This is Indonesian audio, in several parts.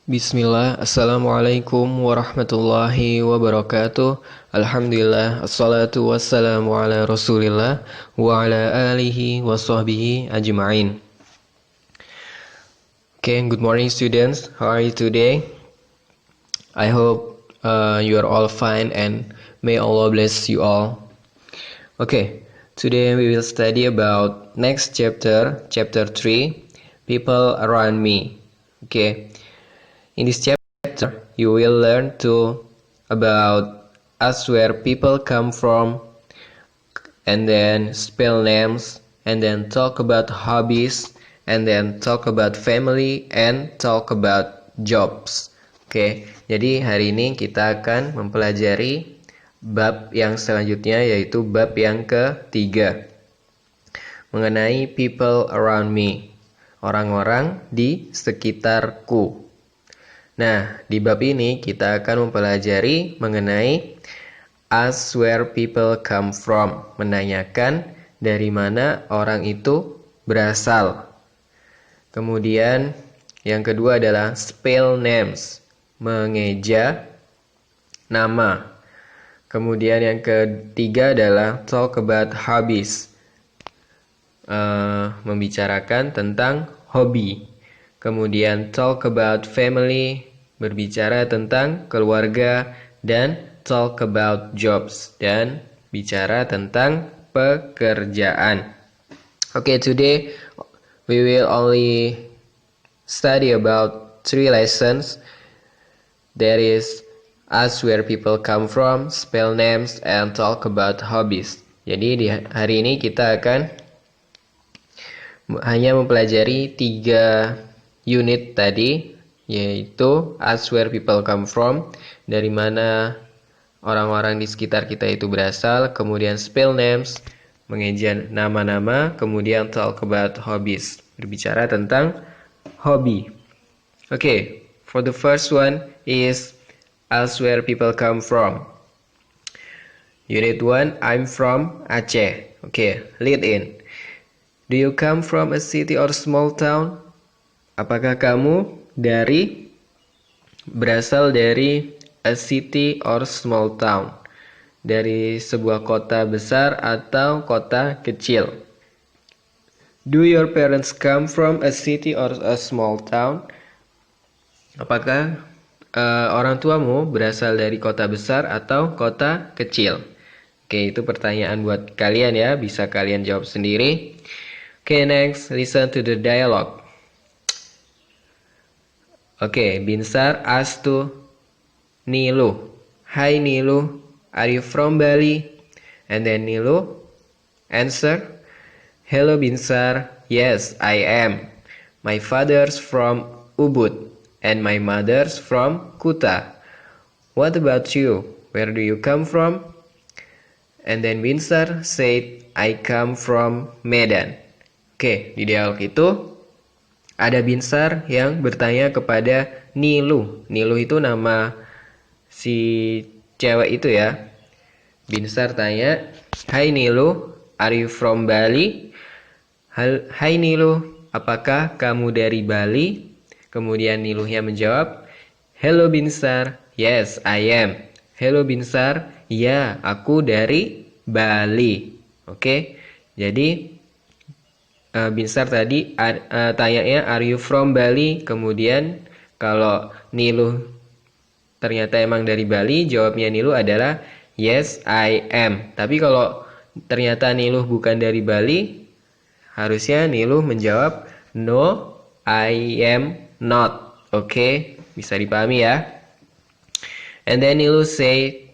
Bismillah, Assalamualaikum warahmatullahi wabarakatuh. Alhamdulillah, assalatu wassalamu ala rasulillah wa ala alihi wa sahbihi ajma'in. Okay, good morning students. How are you today? I hope you are all fine and may Allah bless you all. Okay, today we will study about next chapter, chapter 3, people around me. Okay. In this chapter, you will learn about us where people come from, and then spell names, and then talk about hobbies, and then talk about family, and talk about jobs. Oke, jadi hari ini kita akan mempelajari bab yang selanjutnya, yaitu bab yang ketiga, mengenai people around me, orang-orang di sekitarku. Nah, di bab ini kita akan mempelajari mengenai ask where people come from, menanyakan dari mana orang itu berasal. Kemudian yang kedua adalah spell names, mengeja nama. Kemudian yang ketiga adalah talk about hobbies, membicarakan tentang hobi. Kemudian talk about family, berbicara tentang keluarga, dan talk about jobs, dan bicara tentang pekerjaan. Okay, today we will only study about 3 lessons. That is ask where people come from, spell names, and talk about hobbies. Jadi di hari ini kita akan hanya mempelajari 3 unit tadi, yaitu ask where people come from, dari mana orang-orang di sekitar kita itu berasal, kemudian spell names, mengeja nama-nama, kemudian talk about hobbies, berbicara tentang hobi. Okay, for the first one is ask where people come from. Unit 1, I'm from Aceh. Okay, lead in. Do you come from a city or small town? Apakah kamu berasal dari a city or small town? Dari sebuah kota besar atau kota kecil? Do your parents come from a city or a small town? Apakah orang tuamu berasal dari kota besar atau kota kecil? Oke, itu pertanyaan buat kalian ya, bisa kalian jawab sendiri. Oke, next, listen to the dialogue. Oke, Binsar asked to Nilu. Hi Nilu, are you from Bali? And then Nilu answered, hello Binsar, yes I am. My father's from Ubud and my mother's from Kuta. What about you? Where do you come from? And then Binsar said, I come from Medan. Oke, di dialog itu ada Binsar yang bertanya kepada Nilu. Nilu itu nama si cewek itu ya. Binsar tanya, Hai Nilu, are you from Bali? Hai Nilu, apakah kamu dari Bali? Kemudian Niluhnya menjawab, hello Binsar, yes I am. Hello Binsar, ya aku dari Bali. Oke, jadi Binsar tadi tanyanya are you from Bali, kemudian kalau Niluh ternyata emang dari Bali, jawabnya Niluh adalah yes I am. Tapi kalau ternyata Niluh bukan dari Bali, harusnya Niluh menjawab no I am not. Oke, bisa dipahami ya. And then Niluh say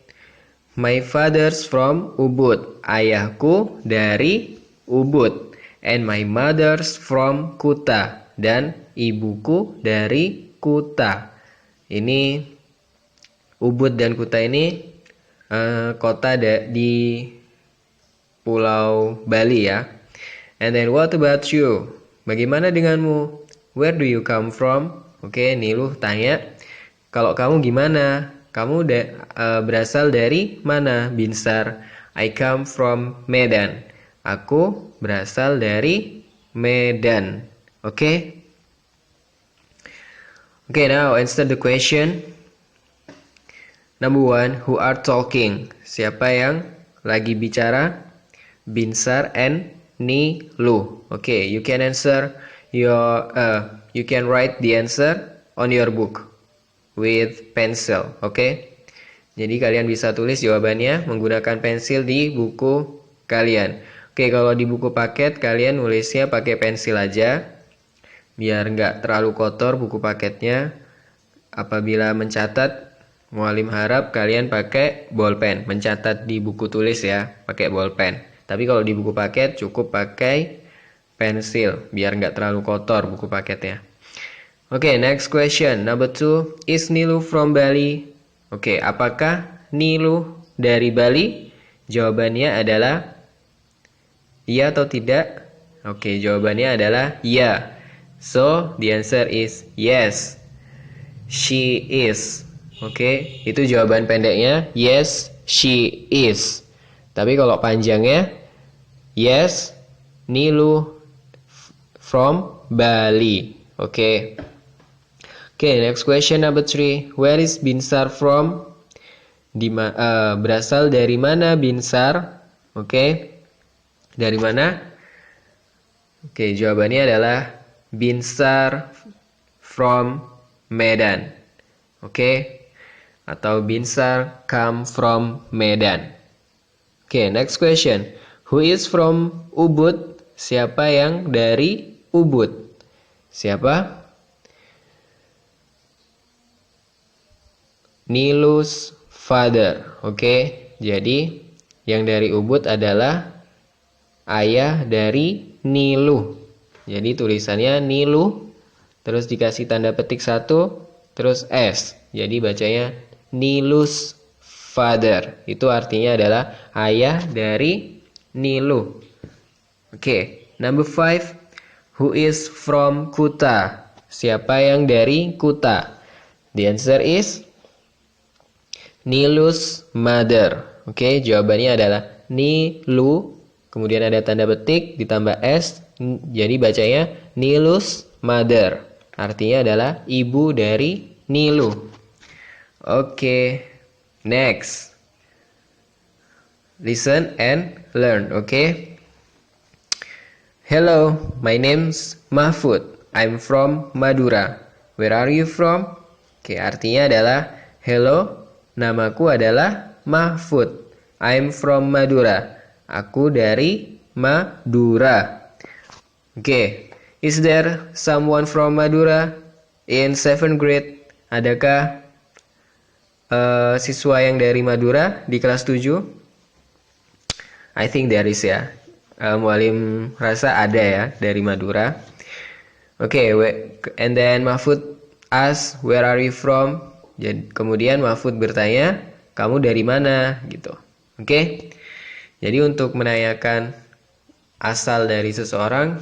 my father's from Ubud. Ayahku dari Ubud. And my mother's from Kuta. Dan ibuku dari Kuta. Ini Ubud dan Kuta ini kota di Pulau Bali ya. And then what about you? Bagaimana denganmu? Where do you come from? Oke, Niluh tanya, kalau kamu gimana? Kamu berasal dari mana, Binsar? I come from Medan. Aku berasal dari Medan. Oke? Okay, now answer the question. Number 1, who are talking? Siapa yang lagi bicara? Binsar and Nilu. Okay, you can answer you can write the answer on your book with pencil. Okay, jadi kalian bisa tulis jawabannya menggunakan pensil di buku kalian. Oke, kalau di buku paket kalian nulisnya pakai pensil aja, biar nggak terlalu kotor buku paketnya. Apabila mencatat, mualim harap kalian pakai bolpen, mencatat di buku tulis ya, pakai bolpen. Tapi kalau di buku paket cukup pakai pensil, biar nggak terlalu kotor buku paketnya. Oke, next question. Number 2, is Nilu from Bali? Oke, apakah Nilu dari Bali? Jawabannya adalah iya atau tidak? Oke, jawabannya adalah ya. So, the answer is yes. She is. Oke, itu jawaban pendeknya. Yes, she is. Tapi kalau panjangnya, yes, Nilu from Bali. Oke. Oke, next question number 3. Where is Binsar from? Berasal dari mana Binsar? Oke. Dari mana? Oke, jawabannya adalah Binsar from Medan. Oke. Atau Binsar come from Medan. Oke, next question. Who is from Ubud? Siapa yang dari Ubud? Siapa? Nilu's father. Oke, jadi yang dari Ubud adalah ayah dari Nilu. Jadi tulisannya Nilu, terus dikasih tanda petik 1, terus S. Jadi bacanya Nilu's father. Itu artinya adalah ayah dari Nilu. Oke, number 5. Who is from Kuta? Siapa yang dari Kuta? The answer is Nilu's mother. Oke, jawabannya adalah Nilu, kemudian ada tanda petik ditambah S, jadi bacanya Nilu's mother. Artinya adalah ibu dari Nilu. Oke, next. Listen and learn, oke? Hello, my name's Mahfud. I'm from Madura. Where are you from? Oke, artinya adalah hello, namaku adalah Mahfud. I'm from Madura. Aku dari Madura. Oke, is there someone from Madura in 7th grade? Adakah siswa yang dari Madura di kelas 7? I think there is ya. Mualim rasa ada ya dari Madura. Oke, and then Mahfud ask, where are you from? Kemudian Mahfud bertanya, kamu dari mana? Gitu. Oke. Jadi untuk menanyakan asal dari seseorang,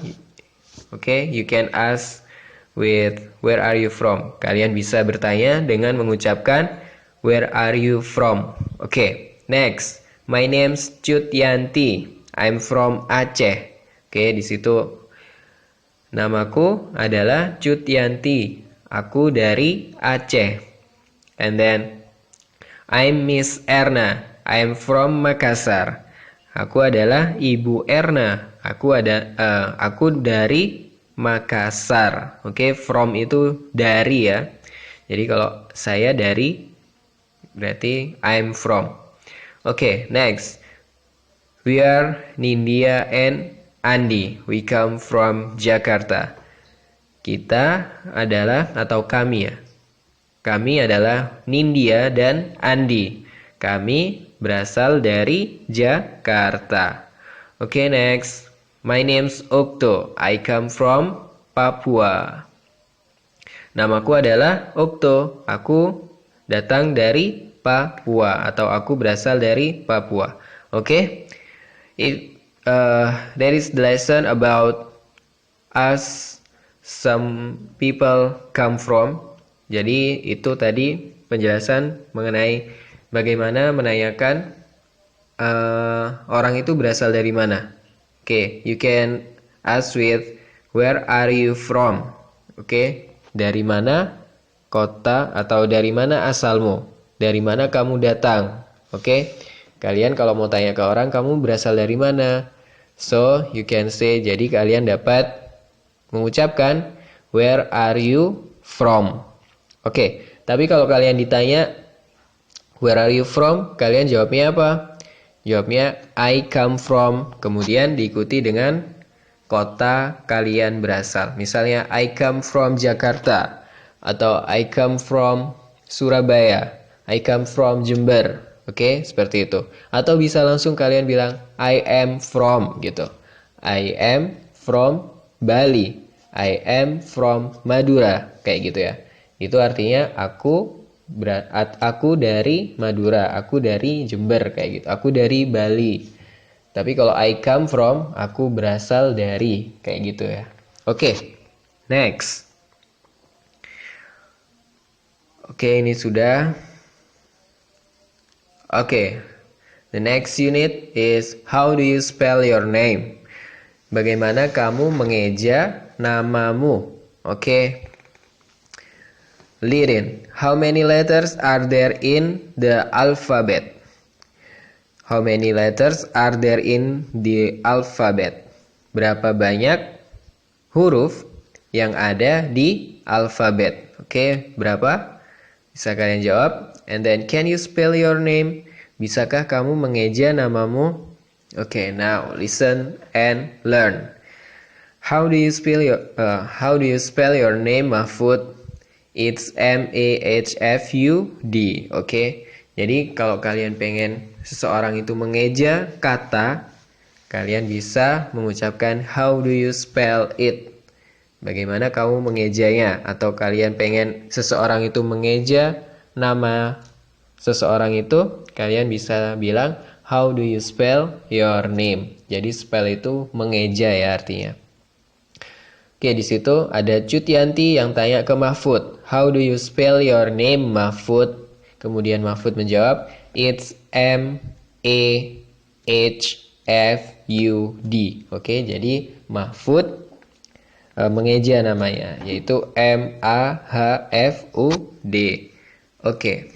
oke, you can ask with where are you from? Kalian bisa bertanya dengan mengucapkan where are you from? Oke, next. My name's Cut Yanti. I'm from Aceh. Oke, di situ namaku adalah Cut Yanti. Aku dari Aceh. And then I'm Miss Erna. I'm from Makassar. Aku adalah Ibu Erna. Aku dari Makassar. Oke, from itu dari ya. Jadi kalau saya dari berarti I'm from. Oke, next. We are Nindya and Andi. We come from Jakarta. Kita adalah atau kami ya. Kami adalah Nindya dan Andi. Kami berasal dari Jakarta. Oke, next. My name's Okto. I come from Papua. Namaku adalah Okto. Aku datang dari Papua atau aku berasal dari Papua. Oke. There is the lesson about us some people come from. Jadi itu tadi penjelasan mengenai bagaimana menanyakan orang itu berasal dari mana. Oke, you can ask with where are you from? Oke, dari mana kota atau dari mana asalmu, dari mana kamu datang. Oke, kalian kalau mau tanya ke orang kamu berasal dari mana, so you can say, jadi kalian dapat mengucapkan where are you from. Oke, tapi kalau kalian ditanya where are you from, kalian jawabnya apa? Jawabnya I come from, kemudian diikuti dengan kota kalian berasal. Misalnya I come from Jakarta, atau I come from Surabaya, I come from Jember. Oke, seperti itu. Atau bisa langsung kalian bilang I am from gitu. I am from Bali, I am from Madura, kayak gitu ya. Itu artinya aku dari Madura, aku dari Jember, kayak gitu. Aku dari Bali. Tapi kalau I come from, aku berasal dari, kayak gitu ya. Oke, next. Oke, ini sudah. Oke, the next unit is how do you spell your name? Bagaimana kamu mengeja namamu? Oke. Lirin, how many letters are there in the alphabet? How many letters are there in the alphabet? Berapa banyak huruf yang ada di alfabet? Oke, berapa? Bisa kalian jawab. And then, can you spell your name? Bisakah kamu mengeja namamu? Oke, now listen and learn. How do you spell your name, Mahfud? It's M-A-H-F-U-D. Oke. Jadi kalau kalian pengen seseorang itu mengeja kata, kalian bisa mengucapkan how do you spell it? Bagaimana kamu mengejanya? Atau kalian pengen seseorang itu mengeja nama seseorang itu, kalian bisa bilang how do you spell your name? Jadi spell itu mengeja ya artinya. Oke, di situ ada Cutianti yang tanya ke Mahfud, how do you spell your name, Mahfud? Kemudian Mahfud menjawab, it's M-A-H-F-U-D. Oke, jadi Mahfud mengeja namanya, yaitu M-A-H-F-U-D. Oke.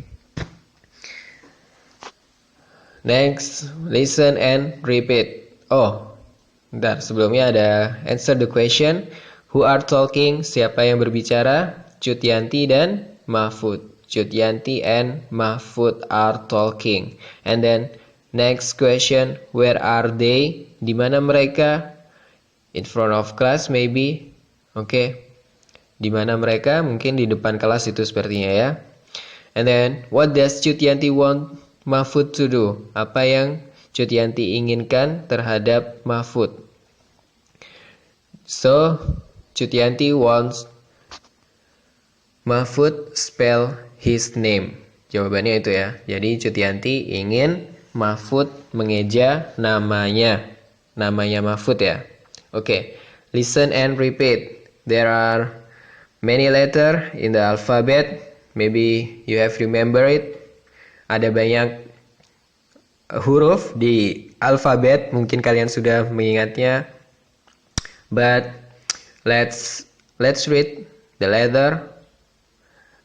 Next, listen and repeat. Oh, bentar, sebelumnya ada answer the question. Who are talking? Siapa yang berbicara? Cutianti dan Mahfud. Cutianti and Mahfud are talking. And then next question, where are they? Di mana mereka? In front of class maybe. Oke. Di mana mereka? Mungkin di depan kelas itu sepertinya ya. And then what does Cutianti want Mahfud to do? Apa yang Cutianti inginkan terhadap Mahfud? So, Cutianti wants Mahfud spell his name. Jawabannya itu ya. Jadi Cutianti ingin Mahfud mengeja namanya. Namanya Mahfud ya. Oke. Listen and repeat. There are many letters in the alphabet. Maybe you have remember it. Ada banyak huruf di alfabet. Mungkin kalian sudah mengingatnya. But let's read the letter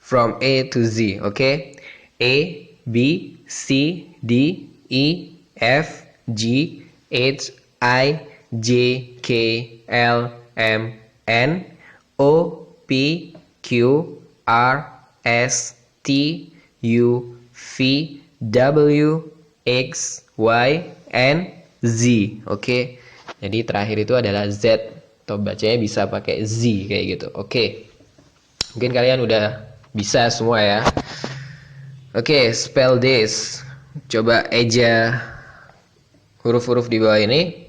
from A to Z, okay? A, B, C, D, E, F, G, H, I, J, K, L, M, N, O, P, Q, R, S, T, U, V, W, X, Y, and Z, okay? Jadi terakhir itu adalah Z. Atau bacanya bisa pakai Z kayak gitu. Oke. Mungkin kalian udah bisa semua ya. Oke, spell this. Coba eja huruf-huruf di bawah ini.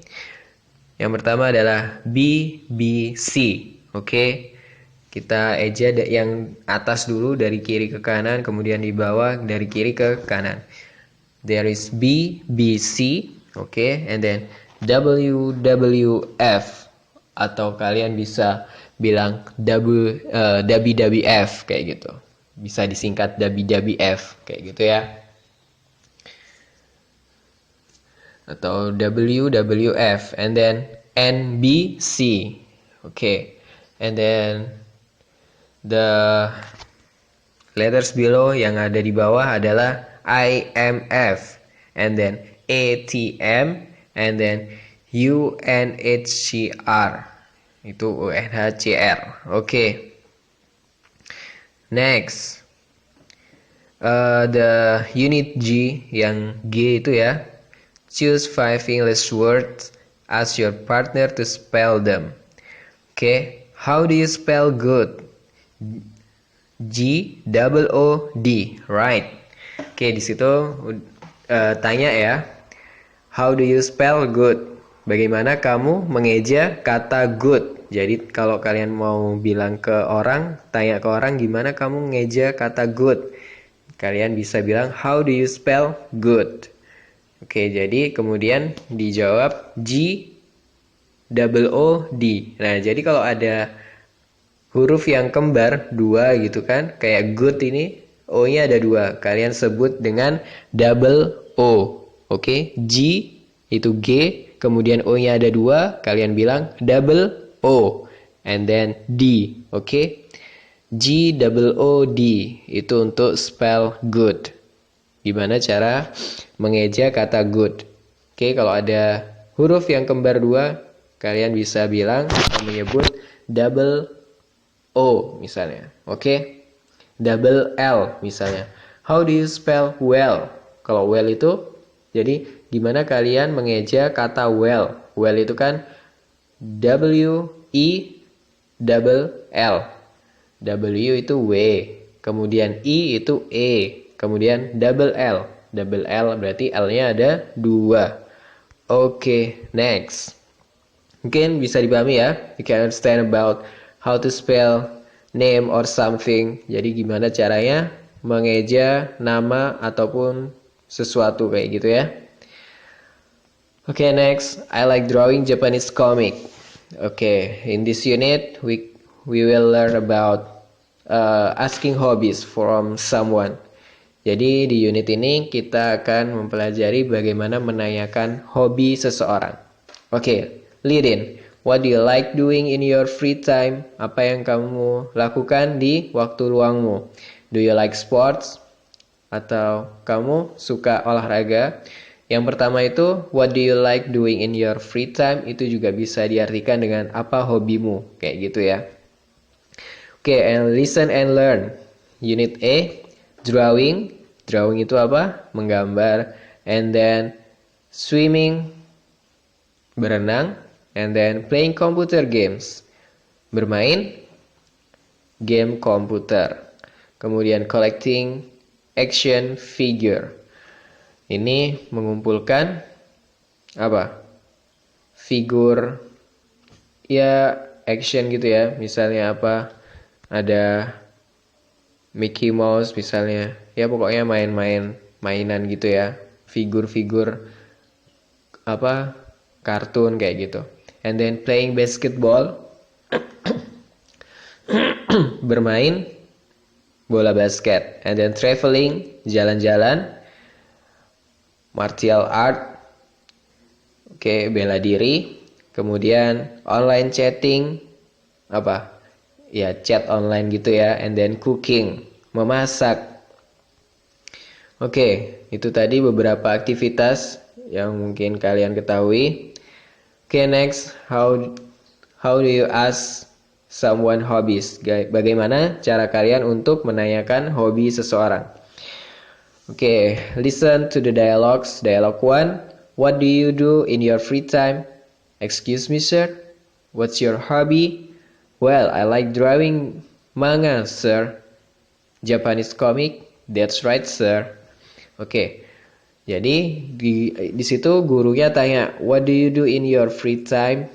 Yang pertama adalah B, B, C. Oke. Kita eja yang atas dulu dari kiri ke kanan, kemudian di bawah dari kiri ke kanan. There is B, B, C. Oke, and then W, W, F. Atau kalian bisa bilang WWF kayak gitu. Bisa disingkat WWF kayak gitu ya. Atau WWF and then NBC. Okay. And then the Letters below yang ada di bawah adalah IMF, and then ATM, and then UNHCR. Itu UNHCR. Oke. Next. The unit G yang G itu ya. Choose 5 English words. Ask your partner to spell them. Okay, how do you spell good? G-O-O-D, right? Okay, di situ tanya ya. How do you spell good? Bagaimana kamu mengeja kata good? Jadi kalau kalian mau bilang ke orang, tanya ke orang gimana kamu mengeja kata good? Kalian bisa bilang how do you spell good? Oke, jadi kemudian dijawab G-O-O-D. Nah, jadi kalau ada huruf yang kembar dua gitu kan, kayak good ini O-nya ada dua. Kalian sebut dengan double O. Oke, G itu G, kemudian O-nya ada dua, kalian bilang double O. And then D, oke? G-O-O-D itu untuk spell good. Gimana cara mengeja kata good? Oke, kalau ada huruf yang kembar dua, kalian bisa bilang menyebut double O misalnya. Oke? Double L misalnya. How do you spell well? Kalau well itu, jadi gimana kalian mengeja kata well? Well itu kan W-E-double-L. W itu W, kemudian I itu E, kemudian double L. Double L berarti L-nya ada dua. Oke, next. Mungkin bisa dipahami ya. You can understand about how to spell name or something. Jadi gimana caranya mengeja nama ataupun sesuatu kayak gitu ya. Oke, next. I like drawing Japanese comic. Oke, in this unit we will learn about asking hobbies from someone. Jadi di unit ini kita akan mempelajari bagaimana menanyakan hobi seseorang. Oke, lead in. What do you like doing in your free time? Apa yang kamu lakukan di waktu luangmu? Do you like sports? Atau kamu suka olahraga? Yang pertama itu, what do you like doing in your free time? Itu juga bisa diartikan dengan apa hobimu, kayak gitu ya. Oke, and listen and learn. Unit A, drawing. Drawing itu apa? Menggambar. And then swimming, berenang. And then playing computer games, bermain game komputer. Kemudian collecting action figure. Ini mengumpulkan apa? Figur ya action gitu ya. Misalnya apa? Ada Mickey Mouse misalnya. Ya pokoknya mainan gitu ya. Figur-figur apa? Kartun kayak gitu. And then playing basketball. Bermain bola basket. And then traveling, jalan-jalan. Martial art, oke, bela diri. Kemudian online chatting, apa? Ya, chat online gitu ya. And then cooking, memasak. Oke, itu tadi beberapa aktivitas yang mungkin kalian ketahui. Oke, next, how do you ask someone hobbies? Bagaimana cara kalian untuk menanyakan hobi seseorang? Okay, listen to the dialogues. Dialogue 1. What do you do in your free time? Excuse me, sir. What's your hobby? Well, I like drawing manga, sir. Japanese comic? That's right, sir. Okay. Jadi di situ gurunya tanya, what do you do in your free time?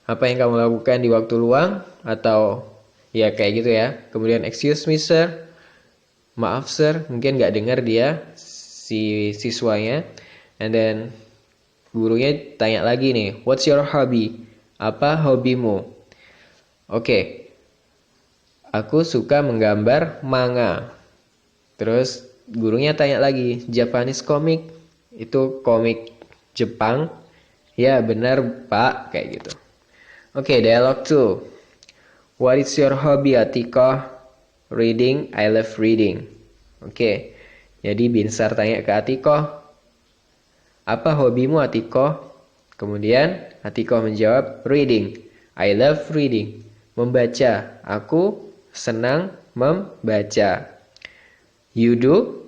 Apa yang kamu lakukan di waktu luang? Atau ya kayak gitu ya. Kemudian excuse me, sir. Maaf sir, mungkin nggak dengar dia si siswanya. And then gurunya tanya lagi nih, what's your hobby? Apa hobimu? Oke, aku suka menggambar manga. Terus gurunya tanya lagi, Japanese comic? Itu komik Jepang? Ya benar pak, kayak gitu. Oke, dialog 2. What is your hobby, Atiko? reading, I love reading. Oke, jadi Binsar tanya ke Atikoh, apa hobimu Atikoh? Kemudian Atikoh menjawab, reading, I love reading. Membaca, aku senang membaca. You do?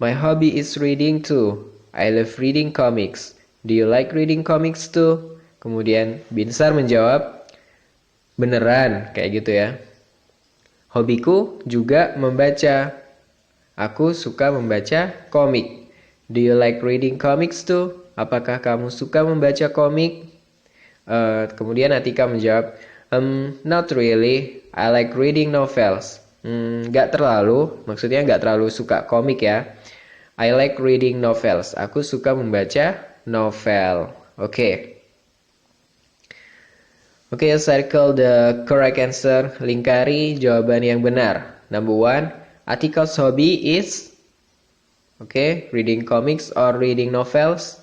My hobby is reading too. I love reading comics. Do you like reading comics too? Kemudian Binsar menjawab, beneran, kayak gitu ya. Hobiku juga membaca. Aku suka membaca komik. Do you like reading comics too? Apakah kamu suka membaca komik? Kemudian Atika menjawab, not really. I like reading novels. Gak terlalu, maksudnya gak terlalu suka komik ya. I like reading novels. Aku suka membaca novel. Oke. Oke, circle the correct answer. Lingkari jawaban yang benar. Number 1, Atika's hobby is reading comics or reading novels?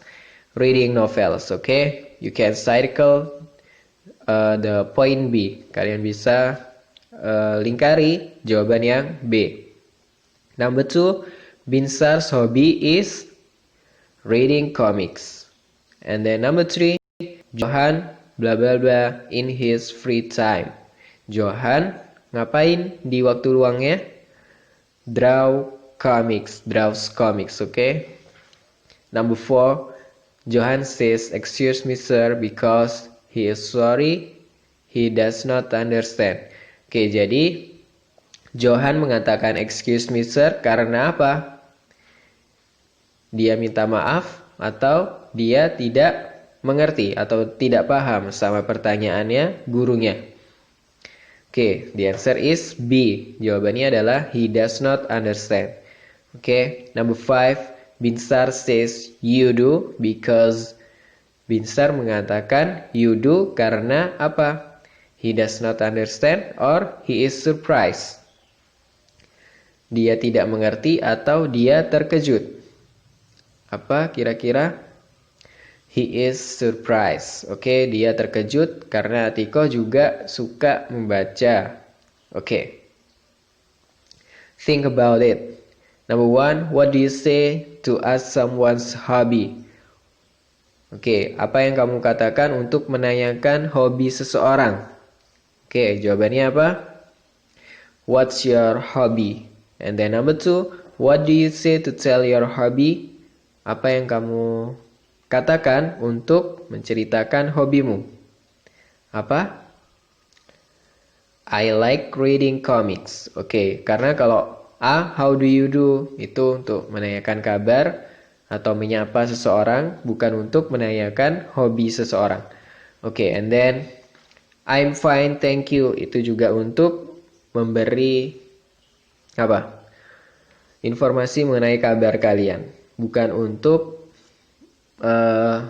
Reading novels, You can circle the point B. Kalian bisa lingkari jawaban yang B. Number 2, Binsar's hobby is reading comics. And then number 3, Johan blah blah blah in his free time. Johan ngapain di waktu luangnya? Draws comics, Number 4, Johan says, excuse me sir, because he is sorry, he does not understand. Jadi Johan mengatakan excuse me sir karena apa? Dia minta maaf atau dia tidak mengerti atau tidak paham sama pertanyaannya gurunya. The answer is B. Jawabannya adalah he does not understand. Number 5, Binsar says you do because Binsar mengatakan you do karena apa? He does not understand or he is surprised. Dia tidak mengerti atau dia terkejut. Apa kira-kira? He is surprised. Dia terkejut karena Atikoh juga suka membaca. Think about it. Number 1, what do you say to ask someone's hobby? Apa yang kamu katakan untuk menanyakan hobi seseorang? Jawabannya apa? What's your hobby? And then number 2, what do you say to tell your hobby? Apa yang kamu katakan untuk menceritakan hobimu? Apa? I like reading comics. Karena kalau A, how do you do? Itu untuk menanyakan kabar atau menyapa seseorang, bukan untuk menanyakan hobi seseorang. And then I'm fine, thank you. Itu juga untuk memberi apa? Informasi mengenai kabar kalian, bukan untuk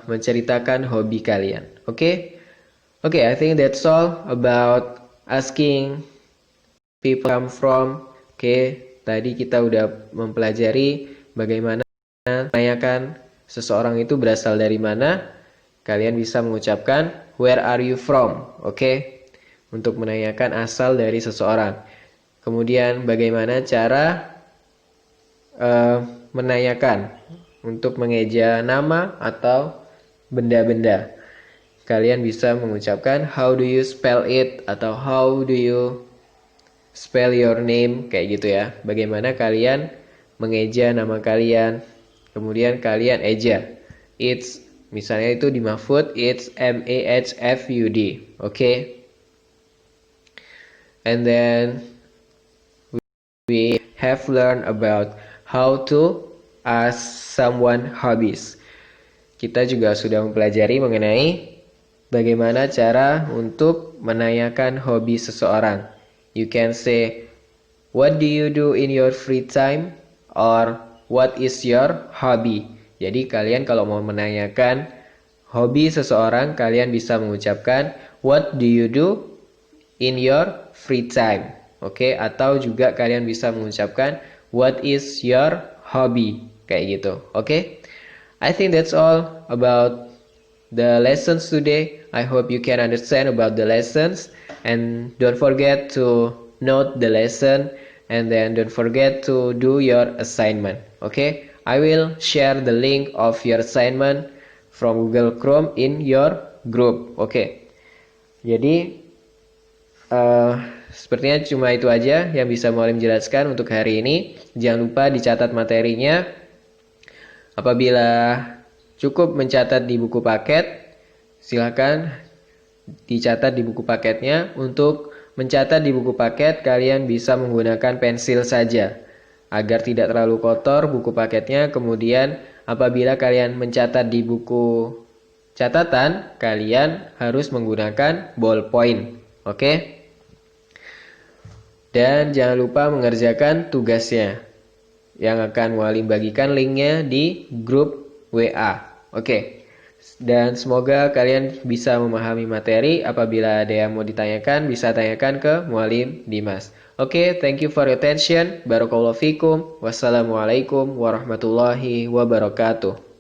menceritakan hobi kalian. I think that's all about asking people come from. Tadi kita udah mempelajari bagaimana menanyakan seseorang itu berasal dari mana. Kalian bisa mengucapkan where are you from? Untuk menanyakan asal dari seseorang. Kemudian bagaimana cara menanyakan untuk mengeja nama atau benda-benda. Kalian bisa mengucapkan how do you spell it atau how do you spell your name, kayak gitu ya. Bagaimana kalian mengeja nama kalian. Kemudian kalian eja. It's, misalnya itu di Mahfud, it's MAHFUD. And then we have learned about how to ask someone hobbies. Kita juga sudah mempelajari mengenai bagaimana cara untuk menanyakan hobi seseorang. You can say, what do you do in your free time? Or what is your hobby? Jadi kalian kalau mau menanyakan hobi seseorang, kalian bisa mengucapkan what do you do in your free time? Atau juga kalian bisa mengucapkan what is your hobby? Kayak gitu. I think that's all about the lessons today. I hope you can understand about the lessons, and don't forget to note the lesson and then don't forget to do your assignment. Okay, I will share the link of your assignment from Google Chrome in your group. Okay, jadi sepertinya cuma itu aja yang bisa Mualim jelaskan untuk hari ini. Jangan lupa dicatat materinya. Apabila cukup mencatat di buku paket, silakan dicatat di buku paketnya. Untuk mencatat di buku paket, kalian bisa menggunakan pensil saja agar tidak terlalu kotor buku paketnya. Kemudian apabila kalian mencatat di buku catatan, kalian harus menggunakan ballpoint. Oke? Dan jangan lupa mengerjakan tugasnya yang akan Mualim bagikan linknya di grup WA. Oke. Dan semoga kalian bisa memahami materi. Apabila ada yang mau ditanyakan, bisa tanyakan ke Mualim Dimas. Oke, thank you for your attention. Barakallahu fikum. Wassalamualaikum warahmatullahi wabarakatuh.